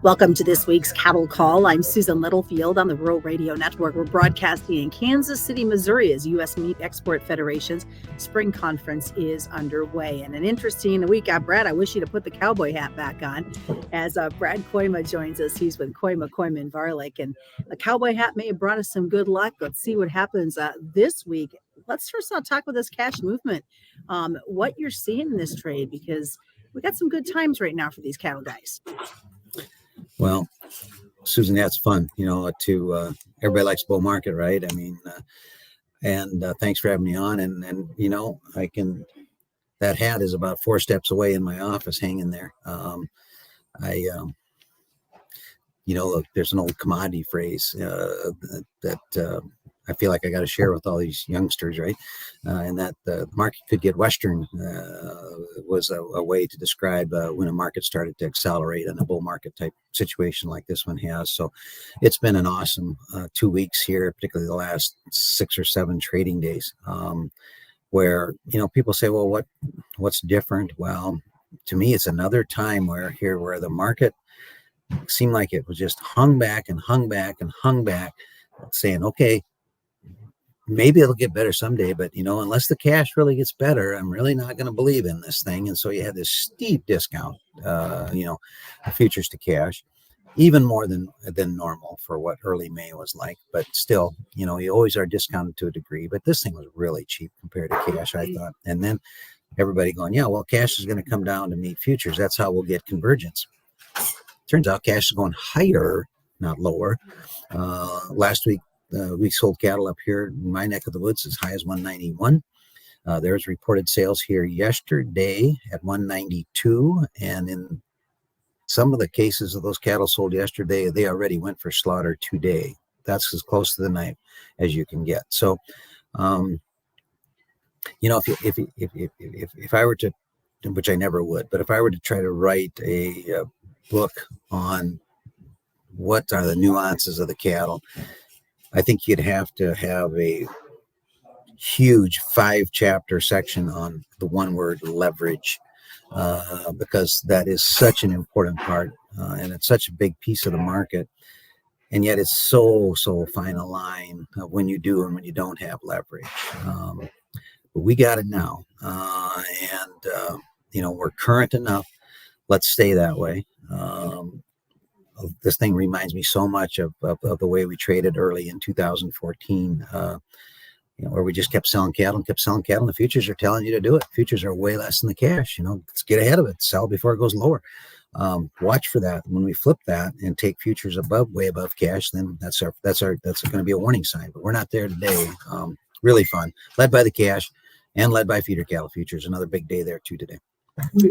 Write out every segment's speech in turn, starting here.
Welcome to this week's Cattle Call. I'm Susan Littlefield on the Rural Radio Network. We're broadcasting in Kansas City, Missouri, as U.S. Meat Export Federation's spring conference is underway. And an interesting week. Brad, I wish you'd have put the cowboy hat back on as Brad Kooima joins us. He's with Kooima Kooima and Varilek. And the cowboy hat may have brought us some good luck. Let's see what happens this week. Let's first talk with this cash movement, what you're seeing in this trade, because we got some good times right now for these cattle guys. Well, Susan, that's fun, everybody likes bull market, right? I mean, thanks for having me on. And that hat is about 4 steps away in my office hanging there. Look, there's an old commodity phrase that I feel like I got to share with all these youngsters, right? And that the market could get Western was a way to describe when a market started to accelerate in a bull market type situation like this one has. So it's been an awesome 2 weeks here, particularly the last 6 or 7 trading days, where, people say, well, what's different? Well, to me, it's another time where the market seemed like it was just hung back and hung back and hung back, saying, okay, maybe it'll get better someday, but unless the cash really gets better, I'm really not going to believe in this thing. And so you had this steep discount, futures to cash, even more than normal for what early May was like. But still, you always are discounted to a degree. But this thing was really cheap compared to cash, I thought. And then everybody going, yeah, well, cash is going to come down to meet futures. That's how we'll get convergence. Turns out cash is going higher, not lower. Last week, we sold cattle up here in my neck of the woods as high as 191. There's reported sales here yesterday at 192. And in some of the cases of those cattle sold yesterday, they already went for slaughter today. That's as close to the knife as you can get. So, if I were to, which I never would, but if I were to try to write a book on what are the nuances of the cattle, I think you'd have to have a huge 5-chapter section on the one word leverage, because that is such an important part, and it's such a big piece of the market. And yet it's so fine a line of when you do and when you don't have leverage. But we got it now. We're current enough. Let's stay that way. This thing reminds me so much of the way we traded early in 2014, where we just kept selling cattle and kept selling cattle. And the futures are telling you to do it. Futures are way less than the cash. Let's get ahead of it. Sell before it goes lower. Watch for that. When we flip that and take futures way above cash, then that's going to be a warning sign. But we're not there today. Really fun. Led by the cash and led by feeder cattle futures. Another big day there too today.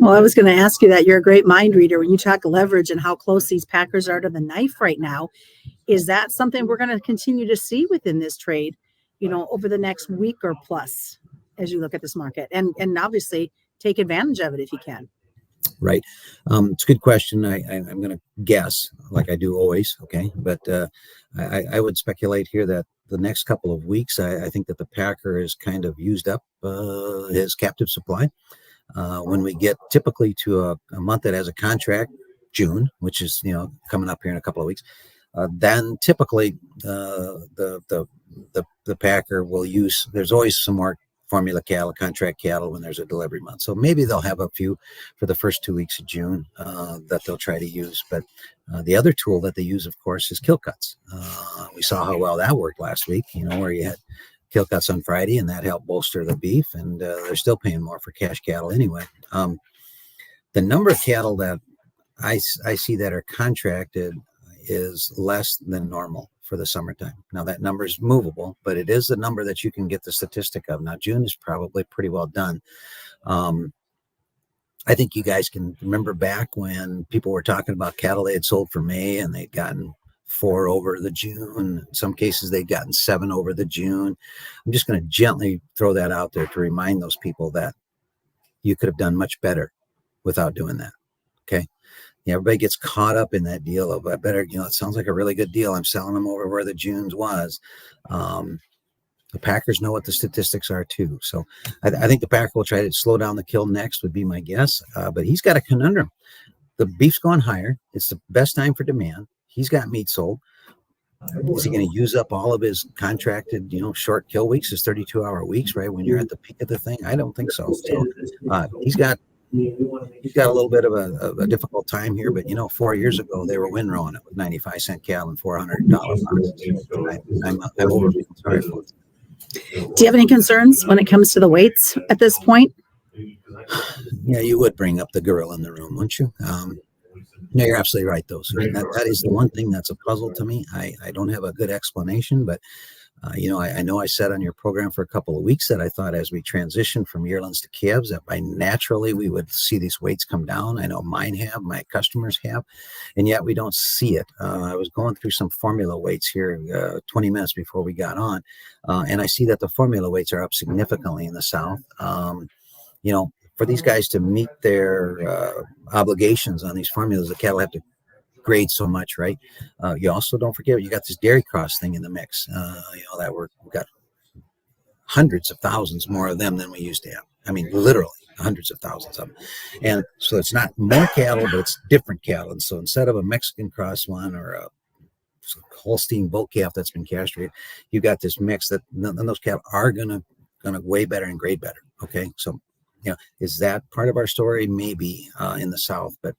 Well, I was going to ask you that. You're a great mind reader. When you talk leverage and how close these packers are to the knife right now, is that something we're going to continue to see within this trade, over the next week or plus as you look at this market, and obviously take advantage of it if you can? Right. It's a good question. I'm going to guess, like I do always. Okay. But I would speculate here that the next couple of weeks, I think that the packer has kind of used up his captive supply. When we get typically to a month that has a contract, June, which is coming up here in a couple of weeks, then typically the packer will use. There's always some more formula cattle, contract cattle when there's a delivery month. So maybe they'll have a few for the first 2 weeks of June that they'll try to use. But the other tool that they use, of course, is kill cuts. We saw how well that worked last week. Where you had kill cuts on Friday, and that helped bolster the beef, and they're still paying more for cash cattle anyway. The number of cattle that I see that are contracted is less than normal for the summertime. Now that number is movable, but it is the number that you can get the statistic of. Now June is probably pretty well done. I think you guys can remember back when people were talking about cattle they had sold for May and they'd gotten 4 over the June. In some cases, they'd gotten 7 over the June. I'm just going to gently throw that out there to remind those people that you could have done much better without doing that. Okay. Yeah, everybody gets caught up in that deal of, I better, it sounds like a really good deal. I'm selling them over where the June's was. The packers know what the statistics are too. So I think the packer will try to slow down the kill next would be my guess. But he's got a conundrum. the beef's gone higher. It's the best time for demand. He's got meat sold. Is he going to use up all of his contracted, short kill weeks, his 32-hour weeks, right? When you're at the peak of the thing? I don't think so. So he's got a little bit of a difficult time here, but 4 years ago they were windrowing it with 95-cent cattle and $400 boxes. I'm over feeling sorry for it. Do you have any concerns when it comes to the weights at this point? Yeah, you would bring up the gorilla in the room, wouldn't you? No, you're absolutely right, though. So that is the one thing that's a puzzle to me. I don't have a good explanation, but I know I said on your program for a couple of weeks that I thought as we transition from yearlings to calves that by naturally we would see these weights come down. I know mine have, my customers have, and yet we don't see it. I was going through some formula weights here 20 minutes before we got on, and I see that the formula weights are up significantly in the South. For these guys to meet their obligations on these formulas, the cattle have to grade so much, right? You also don't forget you got this dairy cross thing in the mix. That we've got hundreds of thousands more of them than we used to have. I mean, literally hundreds of thousands of them. And so it's not more cattle, but it's different cattle. And so instead of a Mexican cross one or a Holstein bull calf that's been castrated, you got this mix that those cattle are gonna weigh better and grade better. Okay, so is that part of our story? Maybe in the South, but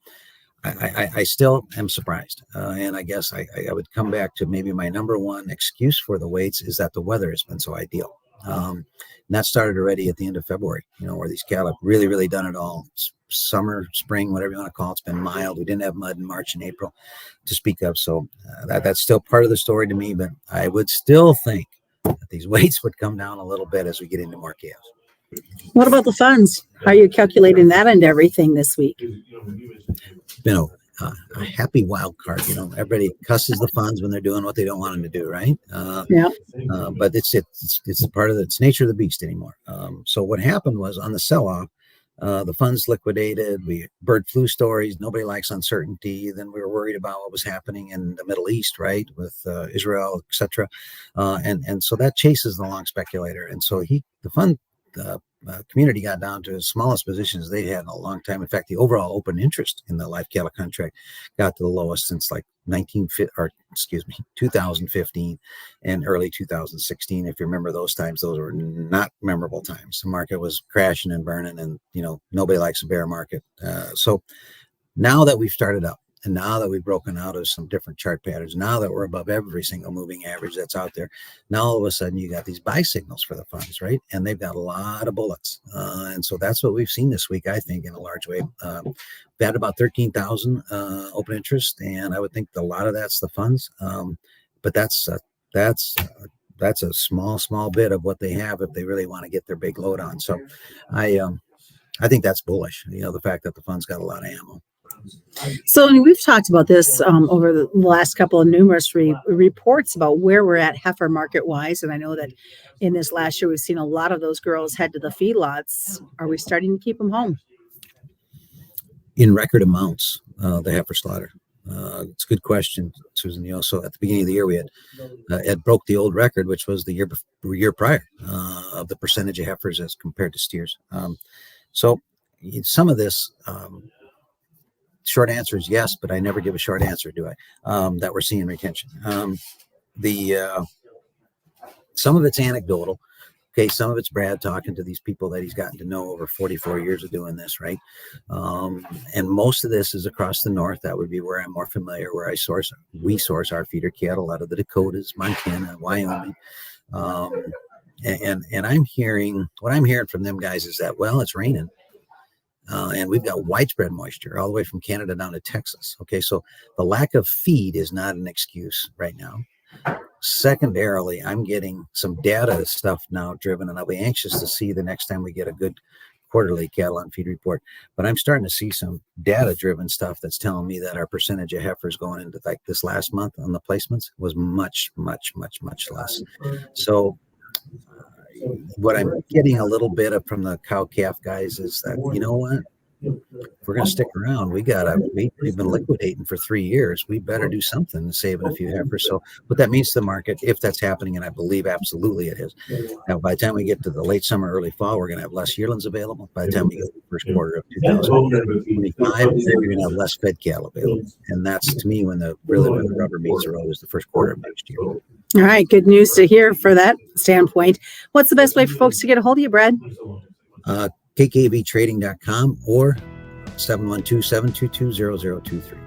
I still am surprised. And I guess I would come back to maybe my number one excuse for the weights is that the weather has been so ideal. And that started already at the end of February, where these cattle have really, really done it all. Summer, spring, whatever you want to call it. It's been mild. We didn't have mud in March and April to speak of. So that's still part of the story to me, but I would still think that these weights would come down a little bit as we get into more calves. What about the funds? How are you calculating that into everything this week? A happy wild card. Everybody cusses the funds when they're doing what they don't want them to do, right? But it's part of it's nature of the beast anymore. So what happened was on the sell-off, the funds liquidated. Bird flu stories. Nobody likes uncertainty. Then we were worried about what was happening in the Middle East, right, with Israel, etc. And so that chases the long speculator. And so the fund community got down to the smallest positions they'd had in a long time. In fact, the overall open interest in the live cattle contract got to the lowest since like 2015 and early 2016. If you remember those times, those were not memorable times. The market was crashing and burning, and nobody likes a bear market. So now that we've started up, and now that we've broken out of some different chart patterns, now that we're above every single moving average that's out there, now all of a sudden you got these buy signals for the funds, right? And they've got a lot of bullets. And so that's what we've seen this week, I think, in a large way. We've had about 13,000 open interest, and I would think a lot of that's the funds. But that's a small bit of what they have if they really want to get their big load on. So I think that's bullish, the fact that the funds got a lot of ammo. So we've talked about this over the last couple of numerous reports about where we're at heifer market wise. And I know that in this last year, we've seen a lot of those girls head to the feedlots. Are we starting to keep them home? In record amounts, the heifer slaughter. It's a good question, Susan. So at the beginning of the year, we had broke the old record, which was the year prior of the percentage of heifers as compared to steers. So some of this, short answer is yes, but I never give a short answer, do I? That we're seeing retention. Some of it's anecdotal. Okay, some of it's Brad talking to these people that he's gotten to know over 44 years of doing this, right? And most of this is across the north. That would be where I'm more familiar, where we source our feeder cattle out of the Dakotas, Montana, Wyoming. And what I'm hearing from them guys is that, well, it's raining. And we've got widespread moisture all the way from Canada down to Texas. Okay, so the lack of feed is not an excuse right now. Secondarily, I'm getting some data stuff now driven, and I'll be anxious to see the next time we get a good quarterly cattle on feed report. But I'm starting to see some data driven stuff that's telling me that our percentage of heifers going into like this last month on the placements was much, much, much, much less. So what I'm getting a little bit of from the cow calf guys is that, you know what, if we're going to stick around, we've been liquidating for 3 years. We better do something to save a few heifers. So what that means to the market, if that's happening, and I believe absolutely it is. Now, by the time we get to the late summer, early fall, we're going to have less yearlings available. By the time we get to the first quarter of 2025, you're going to have less fed cattle available. And that's, to me, when the rubber meets the road, is the first quarter of next year. All right. Good news to hear for that standpoint. What's the best way for folks to get a hold of you, Brad? kkvtrading.com or 712-722-0023.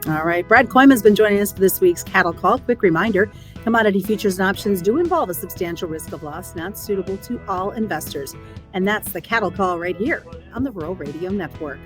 All right. Brad Kooima has been joining us for this week's Cattle Call. Quick reminder, commodity futures and options do involve a substantial risk of loss, not suitable to all investors. And that's the Cattle Call right here on the Rural Radio Network.